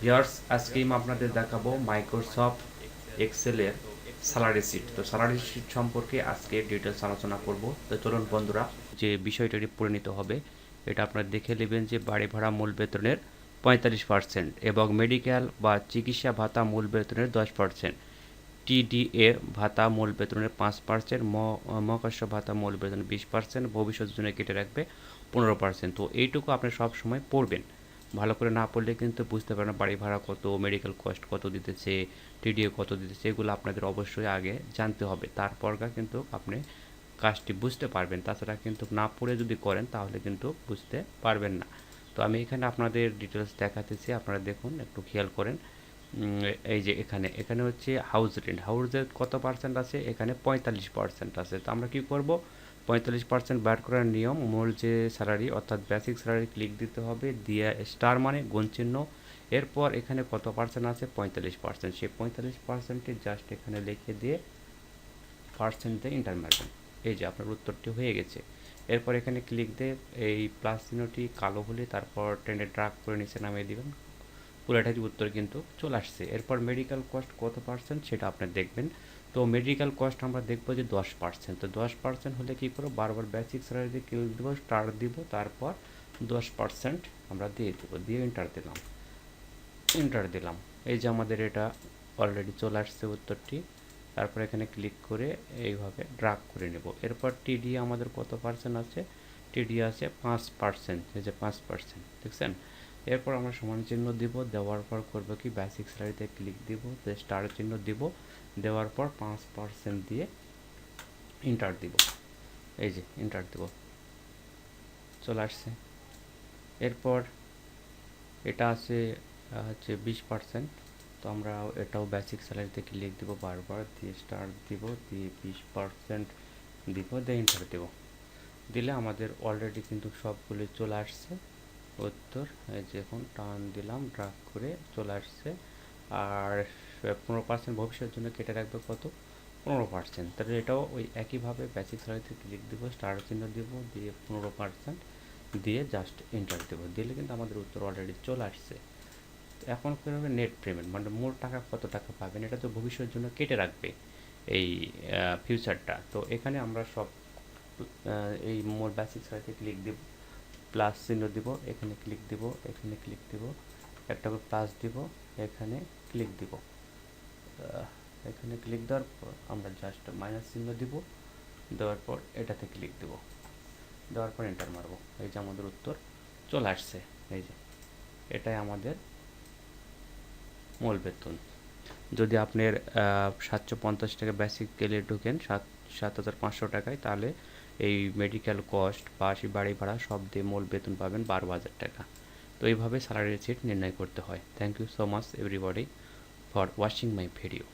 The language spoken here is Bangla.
ভিউয়ার্স, আজকে আমি আপনাদের দেখাবো মাইক্রোসফট এক্সেলের স্যালারি শিট। তো স্যালারি শিট সম্পর্কে আজকে ডিটেলস আলোচনা করব। তো চলুন বন্ধুরা, যে বিষয়টা পড়ে নিতে হবে এটা আপনারা দেখে নেবেন যে বাড়ি ভাড়া মূল বেতনের 45% এবং মেডিকেল বা চিকিৎসা ভাতা মূল বেতনের 10%, টিডিএ ভাতা মূল বেতনের 5%, মহাকর্ষ ভাতা মূল বেতনের 20%, ভবিষ্যৎ জন্য কেটে রাখবে 15%। তো এইটুকু আপনি সব সময় পড়বেন। ভালো করে না পড়লে কিন্তু বুঝতে পারেন বাড়ি ভাড়া কত, মেডিকেল কস্ট কত দিতেছে, টিডিএ কত দিতেছে, এগুলো আপনাদের অবশ্যই আগে জানতে হবে। তারপর কিন্তু আপনি কাজটি বুঝতে পারবেন। তাছাড়া কিন্তু না পড়ে যদি করেন তাহলে কিন্তু বুঝতে পারবেন না। তো আমি এখানে আপনাদের ডিটেলস দেখাতেছি, আপনারা দেখুন, একটু খেয়াল করেন। এই যে এখানে এখানে হচ্ছে হাউস রেন্ট, হাউস রেন্ট কত পার্সেন্ট আছে, এখানে 45% আছে। তো আমরা কি করব, 45% বার করার নিয়ম, মূল যে স্যালারি অর্থাৎ বেসিক স্যালারি ক্লিক দিতে হবে, দিয়ে স্টার মানে গুণ চিহ্ন, এরপর এখানে কত পার্সেন্ট আছে 45%, সেই 45%টি জাস্ট এখানে লিখে দিয়ে পার্সেন্ট দিয়ে ইন্টার মারবেন। এই যে আপনার উত্তরটি হয়ে গেছে। এরপর এখানে ক্লিক দিয়ে এই প্লাস চিহ্নটি কালো হলে তারপর টেনে ড্রাগ করে নিচে নামিয়ে দিবেন, পুরোটারই উত্তর কিন্তু চলে আসছে। এরপর মেডিকেল কস্ট কত পার্সেন্ট সেটা আপনি দেখবেন। তো মেডিকেল কস্ট আমরা দেখবো যে 10%। তো 10% হলে কী করবো, বারবার বেসিক স্যালারি দিয়ে ক্লিক দেবো, স্টার দিব, তারপর 10% আমরা দিয়ে দেবো, দিয়ে এন্টার দিলাম। এই যে আমাদের এটা অলরেডি চলে আসছে উত্তরটি। তারপর এখানে ক্লিক করে এইভাবে ড্রাগ করে নেব। এরপর টিডি আমাদের কত পার্সেন্ট আছে, টিডি আছে 5%, এই যে 5%, দেখছেন। এরপর আমরা সমান চিহ্ন দিব, দেওয়ার পর করবো কি, বেসিক স্যালারিতে ক্লিক দিব, স্টার চিহ্ন দিব, দেওয়ার পর 5% দিয়ে ইন্টার দিব। এই যে ইন্টার দিব, চলে আসছে। এরপর এটা আছে হচ্ছে 20%। তো আমরা এটাও বেসিক স্যালারিতে ক্লিক দিব, বারবার দিয়ে স্টার দিব, দিয়ে 20% দিব, দিয়ে ইন্টার দেব। দিলে আমাদের অলরেডি কিন্তু সবগুলি চলে আসছে উত্তর। এই যে এখন টান দিলাম, ড্রাগ করে চলে আসছে। আর 15% ভবিষ্যতের জন্য কেটে রাখবে কত, 15%। তাহলে এটাও ওই একইভাবে বেসিক স্যালারিতে ক্লিক দিব, স্টার চিহ্ন দিব, দিয়ে 15% দিয়ে জাস্ট এন্টার দেবো, দিলে কিন্তু আমাদের উত্তর অলরেডি চলে আসছে। এখন কী হবে, নেট পেমেন্ট মানে মোট টাকা কত টাকা পাবেন, এটা তো ভবিষ্যতের জন্য কেটে রাখবে এই ফিউচারটা। তো এখানে আমরা সব এই মোট বেসিক স্যালারিতে ক্লিক দিব, প্লাস চিহ্ন দিব, এখানে ক্লিক দিব, এখানে ক্লিক দিব, একটা করে প্লাস দিব, এখানে ক্লিক দিব, এখানে ক্লিক দেওয়ার পর আমরা জাস্ট মাইনাস চিহ্ন দিব, দেওয়ার পর এটাতে ক্লিক দিব, দেওয়ার পর এন্টার মারবো। এই যে আমাদের উত্তর চলে আসছে। এই যে এটাই আমাদের মূল বেতন। যদি আপনার 750 টাকা বেসিক গেলে ঢোকেন 7,500 টাকায়, তাহলে এই মেডিকেল কস্ট বা বাড়ি ভাড়া সব দিয়ে মূল বেতন পাবেন 12,000 টাকা। তো এইভাবে স্যালারি শিট নির্ণয় করতে হয়। Thank you so much everybody for watching my video.